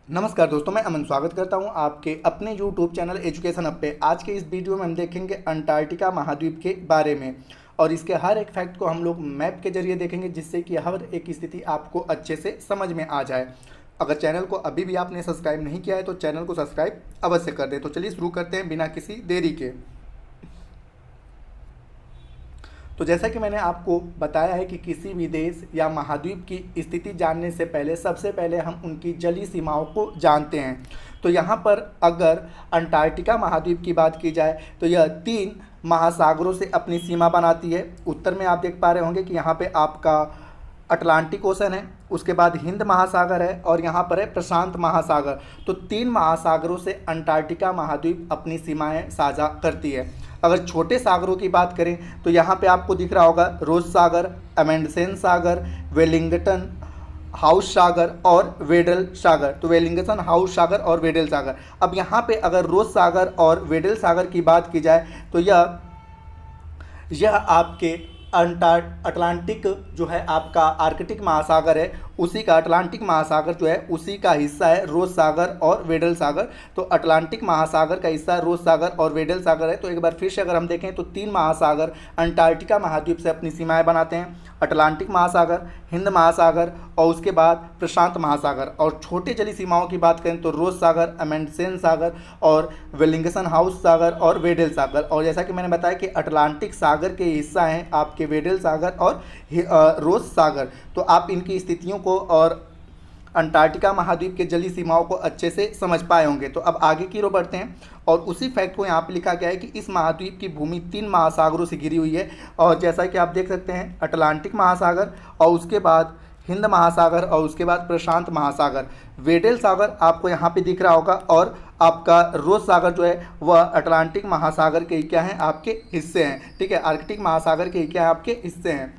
नमस्कार दोस्तों, मैं अमन स्वागत करता हूं आपके अपने यूट्यूब चैनल एजुकेशन अप पे। आज के इस वीडियो में हम देखेंगे अंटार्कटिका महाद्वीप के बारे में और इसके हर एक फैक्ट को हम लोग मैप के जरिए देखेंगे, जिससे कि हर एक स्थिति आपको अच्छे से समझ में आ जाए। अगर चैनल को अभी भी आपने सब्सक्राइब नहीं किया है तो चैनल को सब्सक्राइब अवश्य कर दें। तो चलिए शुरू करते हैं बिना किसी देरी के। तो जैसा कि मैंने आपको बताया है कि किसी भी देश या महाद्वीप की स्थिति जानने से पहले सबसे पहले हम उनकी जलीय सीमाओं को जानते हैं। तो यहाँ पर अगर अंटार्कटिका महाद्वीप की बात की जाए तो यह 3 महासागरों से अपनी सीमा बनाती है। उत्तर में आप देख पा रहे होंगे कि यहाँ पे आपका अटलांटिक ओशन है, उसके बाद हिंद महासागर है और यहाँ पर है प्रशांत महासागर। तो 3 महासागरों से अंटार्कटिका महाद्वीप अपनी सीमाएं साझा करती है। अगर छोटे सागरों की बात करें तो यहाँ पे आपको दिख रहा होगा रोज सागर, अमेंडसेन सागर, वेलिंगटन हाउस सागर और वेडल सागर। तो वेलिंगटन हाउस सागर और वेडल सागर। अब यहाँ पे अगर रोज सागर और वेडल सागर की बात की जाए तो यह आपके अटलांटिक जो है आपका आर्कटिक महासागर है, उसी का अटलांटिक महासागर जो है उसी का हिस्सा है रोज सागर और वेडल सागर। तो अटलांटिक महासागर का हिस्सा रोज सागर और वेडल सागर है। तो एक बार फिर से अगर हम देखें तो 3 महासागर अंटार्कटिका महाद्वीप से अपनी सीमाएं बनाते हैं। अटलांटिक महासागर, हिंद महासागर और उसके बाद प्रशांत महासागर। और छोटे जलीय सीमाओं की बात करें तो रोज सागर, अमेंडसेन सागर और वेलिंगसन हाउस सागर और वेडल सागर। और जैसा कि मैंने बताया कि अटलांटिक सागर के हिस्सा हैं आपके वेडल सागर और रोज सागर। तो आप इनकी स्थितियों को और अंटार्कटिका महाद्वीप के जलीय सीमाओं को अच्छे से समझ पाए होंगे। तो अब आगे की ओर बढ़ते हैं और उसी फैक्ट को यहाँ पे लिखा गया है कि इस महाद्वीप की भूमि 3 महासागरों से घिरी हुई है। और जैसा कि आप देख सकते हैं अटलांटिक महासागर और उसके बाद हिंद महासागर और उसके बाद प्रशांत महासागर। वेडल सागर आपको यहाँ पे दिख रहा होगा और आपका रोज सागर जो है वह अटलांटिक महासागर के क्या हैं आपके हिस्से हैं। ठीक है, आर्कटिक महासागर के क्या हैं आपके हिस्से हैं।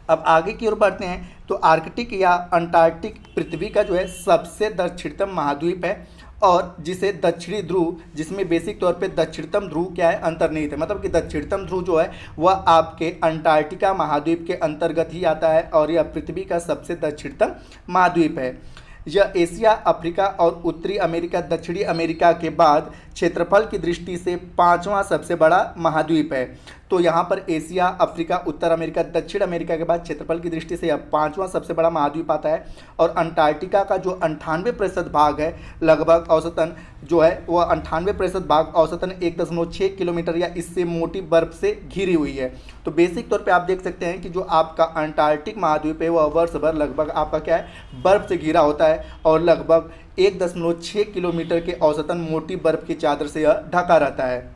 अब आगे की ओर बढ़ते हैं तो आर्कटिक या अंटार्कटिक पृथ्वी का जो है सबसे दक्षिणतम महाद्वीप है और जिसे दक्षिणी ध्रुव, जिसमें बेसिक तौर पे दक्षिणतम ध्रुव क्या है अंतर्निहित है। मतलब कि दक्षिणतम ध्रुव जो है वह आपके अंटार्कटिका महाद्वीप के अंतर्गत ही आता है और यह पृथ्वी का सबसे दक्षिणतम महाद्वीप है। यह एशिया, अफ्रीका और उत्तरी अमेरिका, दक्षिणी अमेरिका के बाद क्षेत्रफल की दृष्टि से 5वां सबसे बड़ा महाद्वीप है। तो यहाँ पर एशिया, अफ्रीका, उत्तर अमेरिका, दक्षिण अमेरिका के बाद क्षेत्रफल की दृष्टि से यह 5वां सबसे बड़ा महाद्वीप आता है। और अंटार्कटिका का जो 98% भाग है लगभग औसतन जो है वह 98% भाग औसतन 1.6 किलोमीटर या इससे मोटी बर्फ से घिरी हुई है। तो बेसिक तौर पे आप देख सकते हैं कि जो आपका अंटार्कटिक महाद्वीप है वह वर्ष भर लगभग आपका क्या है बर्फ से घिरा होता है और लगभग 1.6 किलोमीटर के औसतन मोटी बर्फ की चादर से यह ढका रहता है।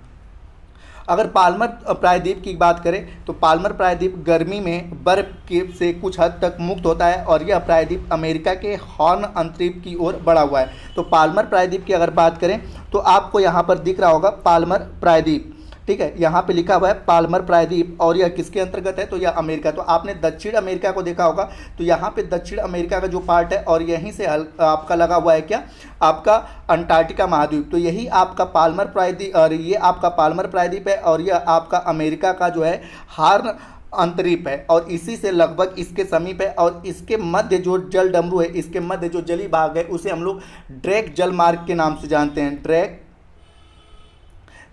अगर पाल्मर प्रायद्वीप की बात करें तो पाल्मर प्रायद्वीप गर्मी में बर्फ के से कुछ हद तक मुक्त होता है और यह प्रायद्वीप अमेरिका के हॉर्न अंतरीप की ओर बढ़ा हुआ है। तो पाल्मर प्रायद्वीप की अगर बात करें तो आपको यहाँ पर दिख रहा होगा पाल्मर प्रायद्वीप। ठीक है, यहाँ पे लिखा हुआ है पाल्मर प्रायद्वीप और यह किसके अंतर्गत है तो यह अमेरिका। तो आपने दक्षिण अमेरिका को देखा होगा, तो यहाँ पे दक्षिण अमेरिका का जो पार्ट है और यहीं से आपका लगा हुआ है क्या आपका अंटार्कटिका महाद्वीप। तो यही आपका पाल्मर प्रायद्वीप और ये आपका पाल्मर प्रायद्वीप है और यह आपका अमेरिका का जो है हॉर्न अंतरीप है और इसी से लगभग इसके समीप है। और इसके मध्य जो जल डमरू है, इसके मध्य जो जली भाग है उसे हम लोग ड्रेक जलमार्ग के नाम से जानते हैं। ड्रेक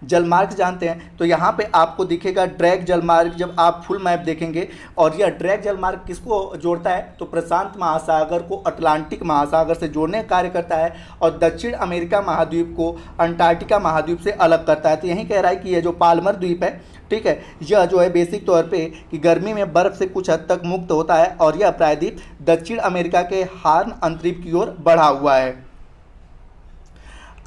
जलमार्ग जानते हैं। तो यहाँ पे आपको दिखेगा ड्रैग जलमार्ग जब आप फुल मैप देखेंगे। और यह ड्रैग जलमार्ग किसको जोड़ता है तो प्रशांत महासागर को अटलांटिक महासागर से जोड़ने का कार्य करता है और दक्षिण अमेरिका महाद्वीप को अंटार्कटिका महाद्वीप से अलग करता है। तो यही कह रहा है कि यह जो पाल्मर द्वीप है, ठीक है, यह जो है बेसिक तौर पे कि गर्मी में बर्फ से कुछ हद तक मुक्त होता है और यह प्रायद्वीप दक्षिण अमेरिका के हॉर्न अंतरीप की ओर बढ़ा हुआ है।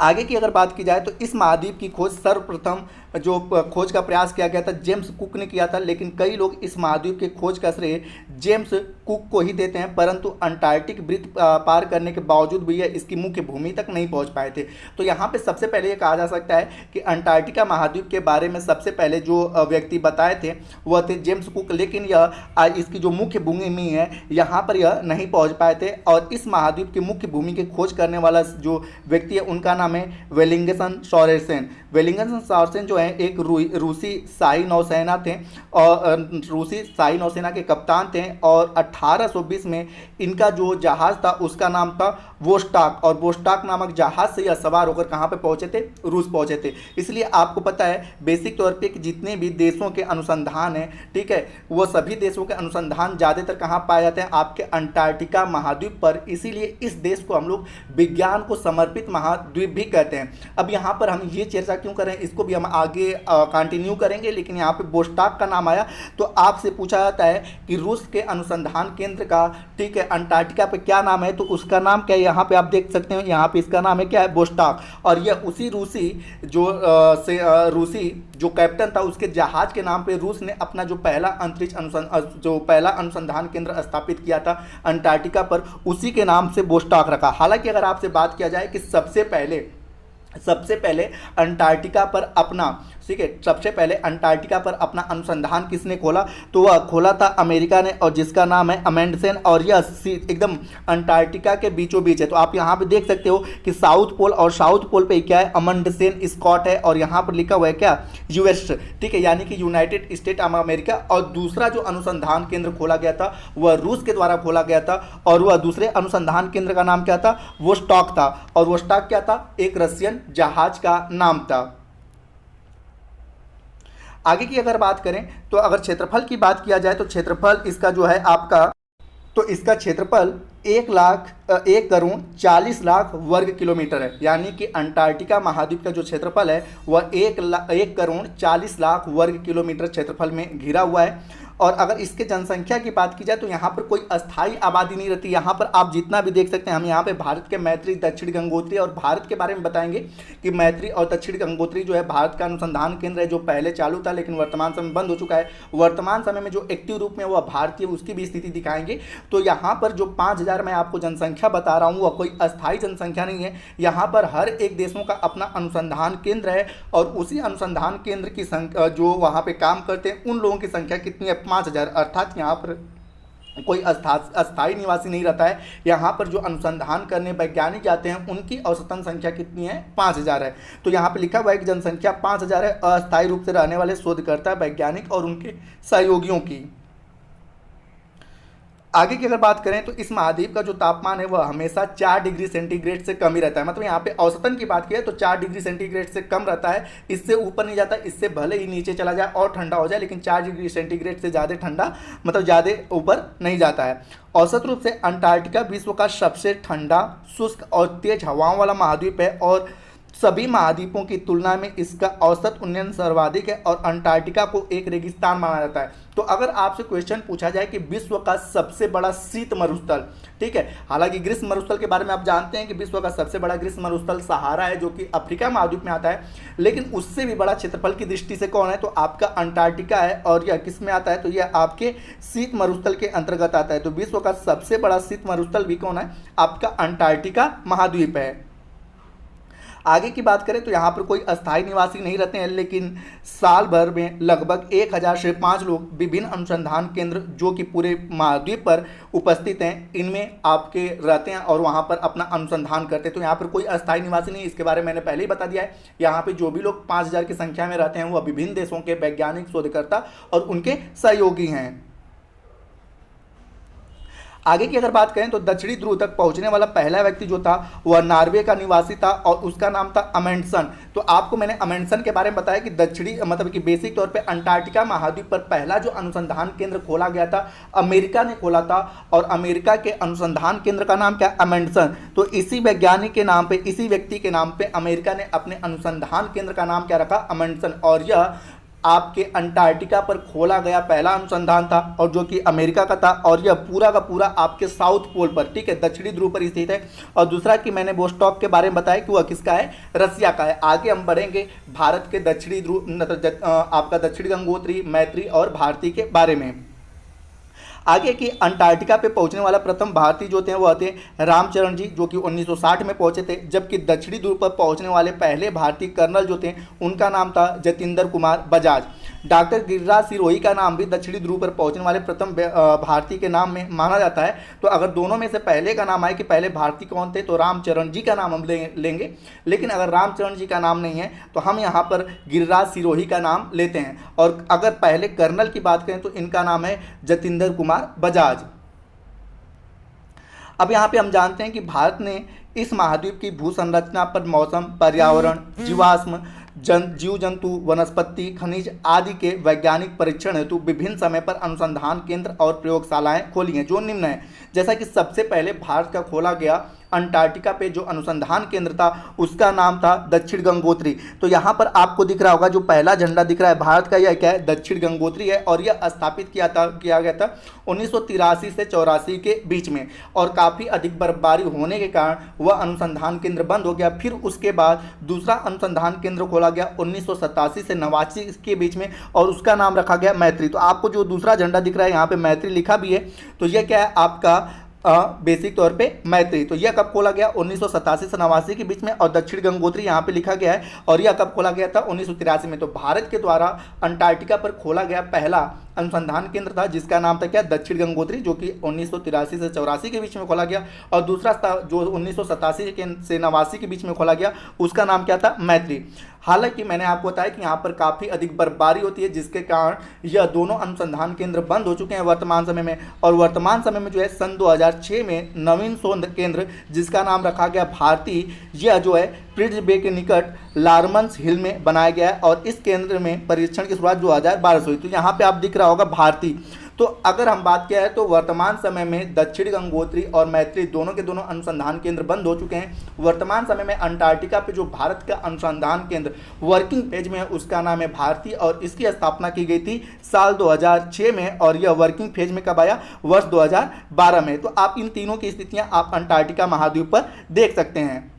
आगे की अगर बात की जाए तो इस महाद्वीप की खोज सर्वप्रथम जो खोज का प्रयास किया गया था जेम्स कुक ने किया था, लेकिन कई लोग इस महाद्वीप के खोज का श्रेय जेम्स कुक को ही देते हैं, परंतु अंटार्कटिक वृत्त पार करने के बावजूद भी यह इसकी मुख्य भूमि तक नहीं पहुंच पाए थे। तो यहाँ पे सबसे पहले ये कहा जा सकता है कि अंटार्कटिका महाद्वीप के बारे में सबसे पहले जो व्यक्ति बताए थे वह थे जेम्स कुक, लेकिन यह इसकी जो मुख्य भूमि है यहाँ पर यह नहीं पहुँच पाए थे। और इस महाद्वीप की मुख्य भूमि की खोज करने वाला जो व्यक्ति है उनका नाम है वेलिंगसन सोरेसेन। वेलिंगटन जो है एक रूसी शाही नौसेना थे और रूसी शाही नौसेना के कप्तान थे और 1820 में इनका जो जहाज़ था उसका नाम था वोस्टाक, और वोस्टाक नामक जहाज़ से यह सवार होकर कहाँ पे पहुँचे थे? रूस पहुँचे थे। इसलिए आपको पता है बेसिक तौर पे कि जितने भी देशों के अनुसंधान हैं, ठीक है, वो सभी देशों के अनुसंधान ज़्यादातर कहाँ पाए जाते हैं? आपके अंटार्कटिका महाद्वीप पर। इसीलिए इस देश को हम लोग विज्ञान को समर्पित महाद्वीप भी कहते हैं। अब यहाँ पर हम ये चर्चा क्यों करें, इसको भी हम आगे कंटिन्यू करेंगे, लेकिन यहाँ पे वोस्टाक का नाम आया तो आपसे पूछा जाता है कि रूस के अनुसंधान केंद्र का, ठीक है, अंटार्कटिका पे क्या नाम है? तो उसका नाम क्या है? यहाँ पे आप देख सकते हैं, यहाँ पे इसका नाम है क्या है? वोस्टाक। और यह उसी रूसी जो कैप्टन था उसके जहाज के नाम पे रूस ने अपना जो पहला अनुसंधान केंद्र स्थापित किया था अंटार्कटिका पर, उसी के नाम से वोस्टाक रखा। हालांकि अगर आपसे बात किया जाए कि सबसे पहले अंटार्कटिका पर अपना, ठीक है, सबसे पहले अंटार्कटिका पर अपना अनुसंधान किसने खोला? तो वह खोला था अमेरिका ने, और जिसका नाम है अमेंडसेन, और यह एकदम अंटार्कटिका के बीचों बीच है। तो आप यहाँ पे देख सकते हो कि साउथ पोल, और साउथ पोल पे क्या है? अमेंडसेन स्कॉट है, और यहाँ पर लिखा हुआ है क्या? यूएस, ठीक है, यानी कि यूनाइटेड स्टेट ऑफ अमेरिका। और दूसरा जो अनुसंधान केंद्र खोला गया था वह रूस के द्वारा खोला गया था, और वह दूसरे अनुसंधान केंद्र का नाम क्या था? वोस्टॉक था। और वोस्टॉक क्या था? एक रशियन जहाज का नाम था। आगे की अगर बात करें तो अगर क्षेत्रफल की बात किया जाए तो क्षेत्रफल इसका जो है आपका, तो इसका क्षेत्रफल 1,40,00,000 वर्ग किलोमीटर है। यानी कि अंटार्कटिका महाद्वीप का जो क्षेत्रफल है वह 1,40,00,000 वर्ग किलोमीटर क्षेत्रफल में घिरा हुआ है। और अगर इसके जनसंख्या की बात की जाए तो यहाँ पर कोई अस्थायी आबादी नहीं रहती। यहाँ पर आप जितना भी देख सकते हैं, हम यहाँ पे भारत के मैत्री, दक्षिण गंगोत्री और भारत के बारे में बताएंगे कि मैत्री और दक्षिण गंगोत्री जो है भारत का अनुसंधान केंद्र है, जो पहले चालू था लेकिन वर्तमान समय बंद हो चुका है। वर्तमान समय में जो एक्टिव रूप में वह भारतीय, उसकी भी स्थिति दिखाएंगे। तो यहाँ पर जो 5,000 मैं आपको जनसंख्या बता रहा हूँ वह कोई अस्थायी जनसंख्या नहीं है। यहाँ पर हर एक देशों का अपना अनुसंधान केंद्र है, और उसी अनुसंधान केंद्र की संख्या, जो वहाँ पे काम करते हैं उन लोगों की संख्या कितनी है? 5,000। अर्थात यहाँ पर कोई अस्थायी निवासी नहीं रहता है। यहाँ पर जो अनुसंधान करने वैज्ञानिक जाते हैं उनकी औसतन संख्या कितनी है? 5,000 है। तो यहाँ पे लिखा हुआ है कि जनसंख्या 5,000 है, अस्थायी रूप से रहने वाले शोधकर्ता, वैज्ञानिक और उनके सहयोगियों की। आगे की अगर बात करें तो इस महाद्वीप का जो तापमान है वह हमेशा 4 डिग्री सेंटीग्रेड से कम ही रहता है। मतलब यहाँ पे औसतन की बात की तो 4 डिग्री सेंटीग्रेड से कम रहता है, इससे ऊपर नहीं जाता। इससे भले ही नीचे चला जाए और ठंडा हो जाए, लेकिन 4 डिग्री सेंटीग्रेड से ज़्यादा ठंडा, मतलब ज़्यादा ऊपर नहीं जाता है। औसत रूप से अंटार्कटिका विश्व का सबसे ठंडा, शुष्क और तेज हवाओं वाला महाद्वीप है, और सभी महाद्वीपों की तुलना में इसका औसत उन्नयन सर्वाधिक है, और अंटार्कटिका को एक रेगिस्तान माना जाता है। तो अगर आपसे क्वेश्चन पूछा जाए कि विश्व का सबसे बड़ा शीत मरुस्थल, ठीक है, हालांकि ग्रीष्म मरुस्थल के बारे में आप जानते हैं कि विश्व का सबसे बड़ा ग्रीष्म मरुस्थल सहारा है, जो कि अफ्रीका महाद्वीप में आता है, लेकिन उससे भी बड़ा क्षेत्रफल की दृष्टि से कौन है? तो आपका अंटार्कटिका है। और यह किस में आता है? तो यह आपके शीत मरुस्थल के अंतर्गत आता है। तो विश्व का सबसे बड़ा शीत मरुस्थल भी कौन है? आपका अंटार्कटिका महाद्वीप है। आगे की बात करें तो यहाँ पर कोई अस्थायी निवासी नहीं रहते हैं, लेकिन साल भर में लगभग 1,000 से 5 लोग विभिन्न अनुसंधान केंद्र जो कि पूरे महाद्वीप पर उपस्थित हैं, इनमें आपके रहते हैं और वहाँ पर अपना अनुसंधान करते हैं। तो यहाँ पर कोई अस्थायी निवासी नहीं, इसके बारे में मैंने पहले ही बता दिया है। यहाँ पे जो भी लोग 5,000 की संख्या में रहते हैं वह विभिन्न देशों के वैज्ञानिक, शोधकर्ता और उनके सहयोगी हैं। आगे की अगर बात करें तो दक्षिणी ध्रुव तक पहुंचने वाला पहला व्यक्ति जो था वह नॉर्वे का निवासी था, और उसका नाम था अमेंडसन। तो आपको मैंने अमेंडसन के बारे में बताया कि दक्षिणी, मतलब कि बेसिक तौर पे अंटार्कटिका महाद्वीप पर पहला जो अनुसंधान केंद्र खोला गया था अमेरिका ने खोला था, और अमेरिका के अनुसंधान केंद्र का नाम क्या? अमेंडसन। तो इसी वैज्ञानिक के नाम पे, इसी व्यक्ति के नाम पे अमेरिका ने अपने अनुसंधान केंद्र का नाम क्या रखा? अमेंडसन। और यह आपके अंटार्कटिका पर खोला गया पहला अनुसंधान था, और जो कि अमेरिका का था, और यह पूरा का पूरा आपके साउथ पोल पर, ठीक है, दक्षिणी ध्रुव पर स्थित है। और दूसरा कि मैंने वोस्टॉक के बारे में बताया कि वह किसका है? रसिया का है। आगे हम बढ़ेंगे भारत के दक्षिणी ध्रुव, आपका दक्षिण गंगोत्री, मैत्री और भारती के बारे में। आगे की अंटार्कटिका पे पहुंचने वाला प्रथम भारतीय जो थे वह थे रामचरण जी, जो कि 1960 में पहुंचे थे। जबकि दक्षिणी ध्रुव पर पहुंचने वाले पहले भारतीय कर्नल जो थे उनका नाम था जतिंदर कुमार बजाज। डॉक्टर गिरिराज सिरोही का नाम भी दक्षिणी ध्रुव पर पहुंचने वाले प्रथम भारतीय के नाम में माना जाता है। तो अगर दोनों में से पहले का नाम आए कि पहले भारतीय कौन थे, तो रामचरण जी का नाम हम लेंगे, लेकिन अगर रामचरण जी का नाम नहीं है तो हम यहाँ पर गिरिराज सिरोही का नाम लेते हैं। और अगर पहले कर्नल की बात करें तो इनका नाम है जतिंदर कुमार बजाज। अब यहाँ पे हम जानते हैं कि भारत ने इस महाद्वीप की भू संरचना पर मौसम, पर्यावरण, जीवाश्म, जीव जंतु, वनस्पति, खनिज आदि के वैज्ञानिक परीक्षण हेतु विभिन्न समय पर अनुसंधान केंद्र और प्रयोगशालाएं खोली हैं, जो निम्न है। जैसा कि सबसे पहले भारत का खोला गया अंटार्कटिका पे जो अनुसंधान केंद्र था उसका नाम था दक्षिण गंगोत्री। तो यहाँ पर आपको दिख रहा होगा जो पहला झंडा दिख रहा है भारत का, यह क्या है, दक्षिण गंगोत्री है। और यह स्थापित किया गया था 1983 से 84 के बीच में। और काफ़ी अधिक बर्फबारी होने के कारण वह अनुसंधान केंद्र बंद हो गया। फिर उसके बाद दूसरा अनुसंधान केंद्र खोला गया 1987 से 89 के बीच में, और उसका नाम रखा गया मैत्री। तो आपको जो दूसरा झंडा दिख रहा है यहाँ पे मैत्री लिखा भी है, तो यह क्या है आपका बेसिक तौर पे मैत्री। तो यह कब खोला गया, 1987 से 89 के बीच में। और दक्षिण गंगोत्री यहाँ पे लिखा गया है, और यह कब खोला गया था, 1983 में। तो भारत के द्वारा अंटार्कटिका पर खोला गया पहला अनुसंधान केंद्र था जिसका नाम था क्या, दक्षिण गंगोत्री, जो कि 1983 से 84 के बीच में खोला गया। और दूसरा जो 1987 से 89 के बीच में खोला गया उसका नाम क्या था, मैत्री। हालांकि मैंने आपको बताया कि यहाँ पर काफ़ी अधिक बर्फबारी होती है जिसके कारण यह दोनों अनुसंधान केंद्र बंद हो चुके हैं वर्तमान समय में। और वर्तमान समय में जो है सन 2006 में नवीन शोध केंद्र जिसका नाम रखा गया भारती, यह जो है प्रिट्ज बे के निकट लार्मन्स हिल में बनाया गया है। और इस केंद्र में परीक्षण की शुरुआत 2012 से हुई। तो यहाँ पे आप दिख रहा होगा भारती। तो अगर हम बात किया है तो वर्तमान समय में दक्षिण गंगोत्री और मैत्री दोनों के दोनों अनुसंधान केंद्र बंद हो चुके हैं। वर्तमान समय में अंटार्कटिका पे जो भारत का अनुसंधान केंद्र वर्किंग पेज में है उसका नाम है भारती, और इसकी स्थापना की गई थी साल 2006 में। और यह वर्किंग फेज में कब आया, वर्ष 2012 में। तो आप इन तीनों की स्थितियां आप अंटार्कटिका महाद्वीप पर देख सकते हैं।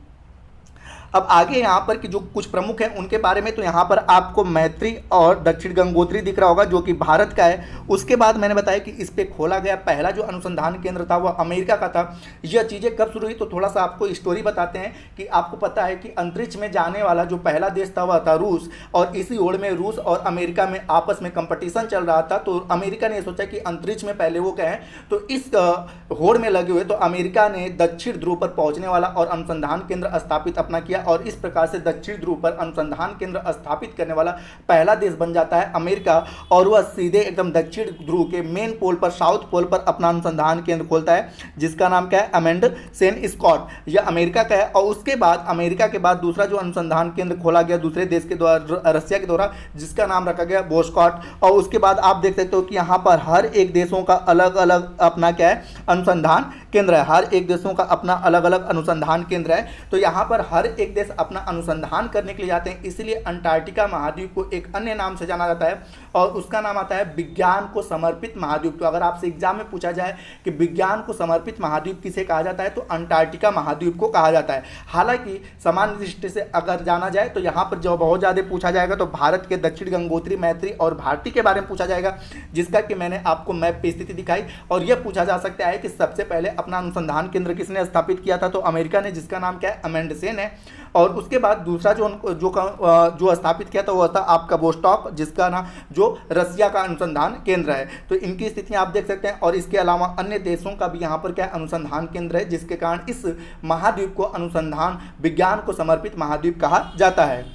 अब आगे यहाँ पर कि जो कुछ प्रमुख हैं उनके बारे में, तो यहाँ पर आपको मैत्री और दक्षिण गंगोत्री दिख रहा होगा जो कि भारत का है। उसके बाद मैंने बताया कि इस पे खोला गया पहला जो अनुसंधान केंद्र था वह अमेरिका का था। यह चीज़ें कब शुरू हुई, तो थोड़ा सा आपको स्टोरी बताते हैं कि आपको पता है कि अंतरिक्ष में जाने वाला जो पहला देश था वह था रूस। और इसी होड़ में रूस और अमेरिका में आपस में कंपटीशन चल रहा था। तो अमेरिका ने सोचा कि अंतरिक्ष में पहले वो कहें, तो इस होड़ में लगे हुए तो अमेरिका ने दक्षिण ध्रुव पर पहुंचने वाला और अनुसंधान केंद्र स्थापित अपना किया। और इस प्रकार से दक्षिण ध्रुव पर अनुसंधान केंद्र स्थापित करने वाला पहला देश बन जाता है अमेरिका। और वह सीधे एकदम दक्षिण ध्रुव के मेन पोल पर, साउथ पोल पर अपना अनुसंधान केंद्र खोलता है जिसका नाम क्या है, अमेंडसेन स्कॉट। यह अमेरिका का है। और उसके बाद अमेरिका के बाद दूसरा जो अनुसंधान केंद्र खोला गया दूसरे देश के द्वारा, रसिया के द्वारा, जिसका नाम रखा गया बोस्कॉट। और उसके बाद आप देख सकते हो कि यहाँ पर हर एक देशों का अलग अलग अपना क्या है, अनुसंधान केंद्र है। हर एक देशों का अपना अलग अलग अनुसंधान केंद्र है। तो यहाँ पर हर एक देश अपना अनुसंधान करने के लिए जाते हैं, इसलिए अंटार्कटिका महाद्वीप को एक अन्य नाम से जाना जाता है और उसका नाम आता है विज्ञान को समर्पित महाद्वीप। तो अगर आपसे एग्जाम में पूछा जाए कि विज्ञान को समर्पित महाद्वीप किसे कहा जाता है, तो अंटार्कटिका महाद्वीप को कहा जाता है। हालांकि सामान्य दृष्टि से अगर जाना जाए तो यहाँ पर जो बहुत ज़्यादा पूछा जाएगा तो भारत के दक्षिण गंगोत्री, मैत्री और भारती के बारे में पूछा जाएगा, जिसका कि मैंने आपको मैप पे स्थिति दिखाई। और यह पूछा जा सकता है कि सबसे पहले अपना अनुसंधान केंद्र किसने स्थापित किया था, तो अमेरिका ने, जिसका नाम क्या है, अमेंडसेन है। और उसके बाद दूसरा जो स्थापित किया था वह था आपका बोस्टॉक, जिसका नाम जो रसिया का अनुसंधान केंद्र है। तो इनकी स्थितियां आप देख सकते हैं। और इसके अलावा अन्य देशों का भी यहाँ पर क्या अनुसंधान केंद्र है, जिसके कारण इस महाद्वीप को अनुसंधान विज्ञान को समर्पित महाद्वीप कहा जाता है।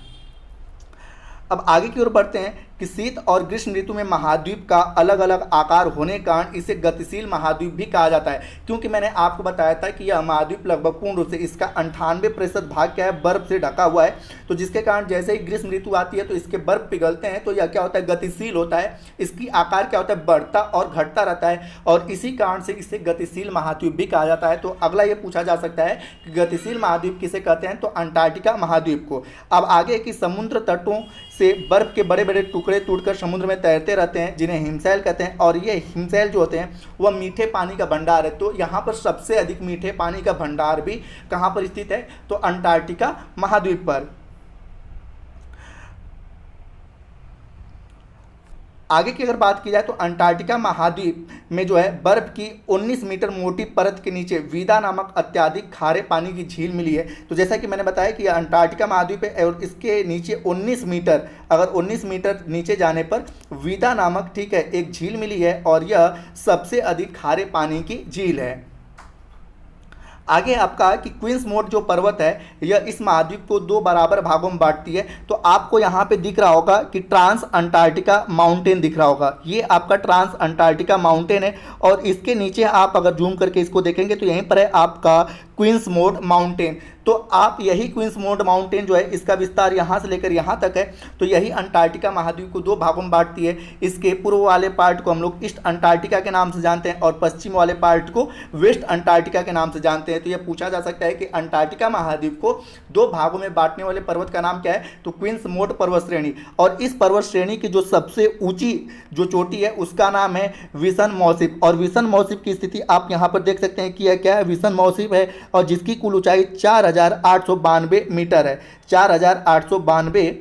अब आगे की ओर बढ़ते हैं कि शीत और ग्रीष्म ऋतु में महाद्वीप का अलग अलग आकार होने के कारण इसे गतिशील महाद्वीप भी कहा जाता है, क्योंकि मैंने आपको बताया था कि यह महाद्वीप लगभग पूर्ण रूप से इसका 98% भाग क्या है, बर्फ से ढका हुआ है। तो जिसके कारण जैसे ही ग्रीष्म ऋतु आती है तो इसके बर्फ पिघलते हैं, तो यह क्या होता है, गतिशील होता है। इसकी आकार क्या होता है, बढ़ता और घटता रहता है, और इसी कारण से इसे गतिशील महाद्वीप भी कहा जाता है। तो अगला ये पूछा जा सकता है कि गतिशील महाद्वीप किसे कहते हैं, तो अंटार्कटिका महाद्वीप को। अब आगे की समुद्र तटों से बर्फ के बड़े बड़े टुकड़े टूटकर समुद्र में तैरते रहते हैं, जिन्हें हिमशैल कहते हैं। और ये हिमशैल जो होते हैं वह मीठे पानी का भंडार है। तो यहाँ पर सबसे अधिक मीठे पानी का भंडार भी कहाँ पर स्थित है, तो अंटार्कटिका महाद्वीप पर। आगे की अगर बात की जाए तो अंटार्कटिका महाद्वीप में जो है बर्फ की 19 मीटर मोटी परत के नीचे वीदा नामक अत्यधिक खारे पानी की झील मिली है। तो जैसा कि मैंने बताया कि अंटार्कटिका महाद्वीप है और इसके नीचे 19 मीटर, अगर 19 मीटर नीचे जाने पर वीदा नामक, ठीक है, एक झील मिली है और यह सबसे अधिक खारे पानी की झील है। आगे आपका कि क्वींस मोड जो पर्वत है यह इस महाद्वीप को 2 बराबर भागों में बांटती है। तो आपको यहाँ पे दिख रहा होगा कि ट्रांस अंटार्कटिका माउंटेन दिख रहा होगा, ये आपका ट्रांस अंटार्कटिका माउंटेन है और इसके नीचे आप अगर जूम करके इसको देखेंगे तो यहीं पर है आपका क्वींस मोड माउंटेन। तो आप यही क्वींस मोड माउंटेन जो है इसका विस्तार यहाँ से लेकर यहाँ तक है। तो यही अंटार्कटिका महाद्वीप को 2 भागों में बांटती है। इसके पूर्व वाले पार्ट को हम लोग ईस्ट अंटार्कटिका के नाम से जानते हैं और पश्चिम वाले पार्ट को वेस्ट अंटार्कटिका के नाम से जानते हैं। तो यह पूछा जा सकता है कि अंटार्कटिका महाद्वीप को 2 भागों में बांटने वाले पर्वत का नाम क्या है, तो क्वींस मोड पर्वत श्रेणी। और इस पर्वत श्रेणी की जो सबसे ऊंची जो चोटी है उसका नाम है विल्सन मॉसिप। और विल्सन मॉसिप की स्थिति आप यहाँ पर देख सकते हैं कि यह क्या है, विल्सन मॉसिप है और जिसकी कुल ऊंचाई 4892 मीटर है। 4892,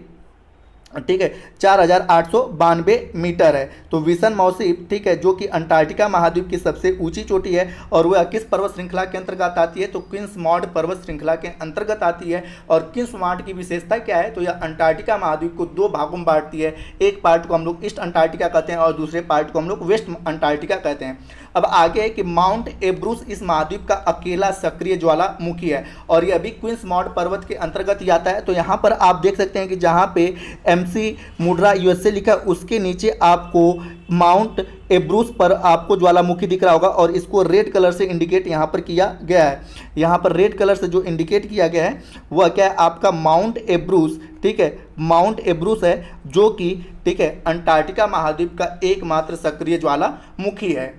ठीक है, 4892 मीटर है। तो विल्सन मॉसिप, ठीक है, जो कि अंटार्कटिका महाद्वीप की सबसे ऊंची चोटी है और वह किस पर्वत श्रृंखला के अंतर्गत आती है, तो क्वींस मोड पर्वत श्रृंखला के अंतर्गत आती है। और क्वींस मोड की विशेषता क्या है, तो यह अंटार्कटिका महाद्वीप को 2 भागों में बांटती है। एक पार्ट को हम लोग ईस्ट अंटार्कटिका कहते हैं और दूसरे पार्ट को हम लोग वेस्ट अंटार्कटिका कहते हैं। अब आगे है कि माउंट एब्रूस इस महाद्वीप का अकेला सक्रिय ज्वालामुखी है और यह भी क्वींस मोड पर्वत के अंतर्गत ही आता है। तो यहाँ पर आप देख सकते हैं कि जहाँ पे MC मुड्रा USA लिखा है उसके नीचे आपको माउंट एब्रूस पर आपको ज्वालामुखी दिख रहा होगा और इसको रेड कलर से इंडिकेट यहाँ पर किया गया है। यहाँ पर रेड कलर से जो इंडिकेट किया गया है वह क्या है, आपका माउंट एब्रूस, ठीक है, माउंट एब्रूस है जो कि, ठीक है, अंटार्कटिका महाद्वीप का एकमात्र सक्रिय ज्वालामुखी है।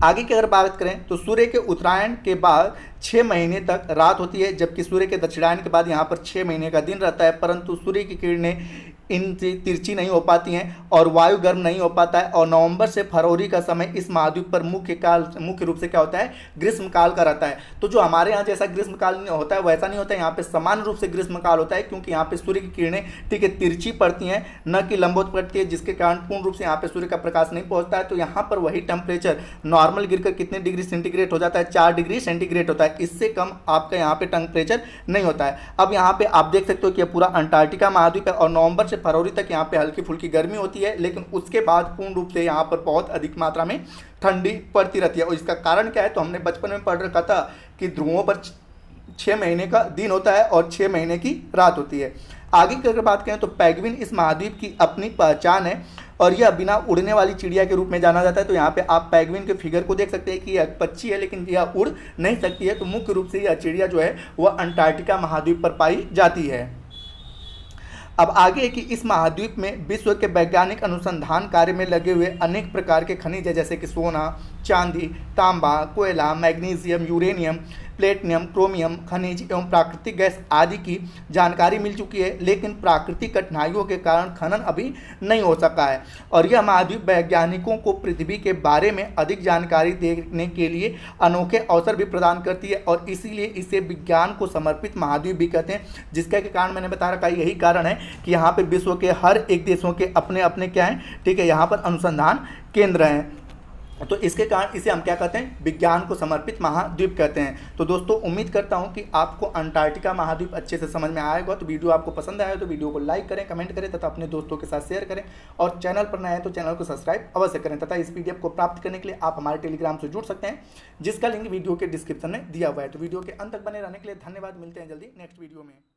आगे की अगर बात करें तो सूर्य के उत्तरायण के बाद 6 महीने तक रात होती है, जबकि सूर्य के दक्षिणायन के बाद यहाँ पर 6 महीने का दिन रहता है। परंतु सूर्य की किरणें इनसे तिरछी नहीं हो पाती हैं और वायु गर्म नहीं हो पाता है। और नवंबर से फरवरी का समय इस महाद्वीप पर मुख्य रूप से क्या होता है, ग्रीष्मकाल का रहता है। तो जो हमारे यहाँ जैसा ग्रीष्मकाल होता है वैसा नहीं होता है, यहाँ पे समान रूप से ग्रीष्मकाल होता है क्योंकि यहाँ पे सूर्य की किरणें, ठीक है, तिरछी पड़ती हैं, न कि लंबवत पड़ती है, जिसके कारण पूर्ण रूप से यहाँ पे सूर्य का प्रकाश नहीं पहुँचता है। तो यहाँ पर वही टेम्परेचर नॉर्मल गिरकर कितने डिग्री सेंटीग्रेड हो जाता है, 4 डिग्री सेंटीग्रेड होता है। इससे कम आपका यहाँ पे टेम्परेचर नहीं होता है। अब यहाँ पे आप देख सकते हो कि पूरा अंटार्कटिका महाद्वीप है और नवंबर से फरवरी तक यहाँ पे हल्की फुल्की गर्मी होती है, लेकिन उसके बाद पूर्ण रूप से यहाँ पर बहुत अधिक मात्रा में ठंडी पड़ती रहती है। और इसका कारण क्या है, तो हमने बचपन में पढ़ रखा था कि ध्रुवों पर 6 महीने का दिन होता है और 6 महीने की रात होती है। आगे की अगर बात करें तो पेंगुइन इस महाद्वीप की अपनी पहचान है और यह बिना उड़ने वाली चिड़िया के रूप में जाना जाता है। तो यहाँ पे आप पेंगुइन के फिगर को देख सकते हैं कि यह पक्षी है लेकिन यह उड़ नहीं सकती है। तो मुख्य रूप से यह चिड़िया जो है वह अंटार्कटिका महाद्वीप पर पाई जाती है। अब आगे है कि इस महाद्वीप में विश्व के वैज्ञानिक अनुसंधान कार्य में लगे हुए अनेक प्रकार के खनिज है, जैसे कि सोना, चांदी, तांबा, कोयला, मैग्नीशियम, यूरेनियम, प्लेटिनम, क्रोमियम खनिज एवं प्राकृतिक गैस आदि की जानकारी मिल चुकी है, लेकिन प्राकृतिक कठिनाइयों के कारण खनन अभी नहीं हो सका है। और यह महाद्वीप वैज्ञानिकों को पृथ्वी के बारे में अधिक जानकारी देने के लिए अनोखे अवसर भी प्रदान करती है और इसीलिए इसे विज्ञान को समर्पित महाद्वीप भी कहते हैं, जिसका के कारण मैंने बता रखा है यही कारण है कि यहाँ पे विश्व के हर एक देशों के अपने अपने क्या हैं, ठीक है, यहाँ पर अनुसंधान केंद्र हैं। तो इसके कारण इसे हम क्या कहते हैं, विज्ञान को समर्पित महाद्वीप कहते हैं। तो दोस्तों उम्मीद करता हूं कि आपको अंटार्कटिका महाद्वीप अच्छे से समझ में आएगा। तो वीडियो आपको पसंद आया तो वीडियो को लाइक करें, कमेंट करें तथा अपने दोस्तों के साथ शेयर करें और चैनल पर नए हैं तो चैनल को सब्सक्राइब अवश्य करें। तथा इस PDF को प्राप्त करने के लिए आप हमारे टेलीग्राम से जुड़ सकते हैं, जिसका लिंक वीडियो के डिस्क्रिप्शन में दिया हुआ है। तो वीडियो के अंत तक बने रहने के लिए धन्यवाद। मिलते हैं जल्दी नेक्स्ट वीडियो में।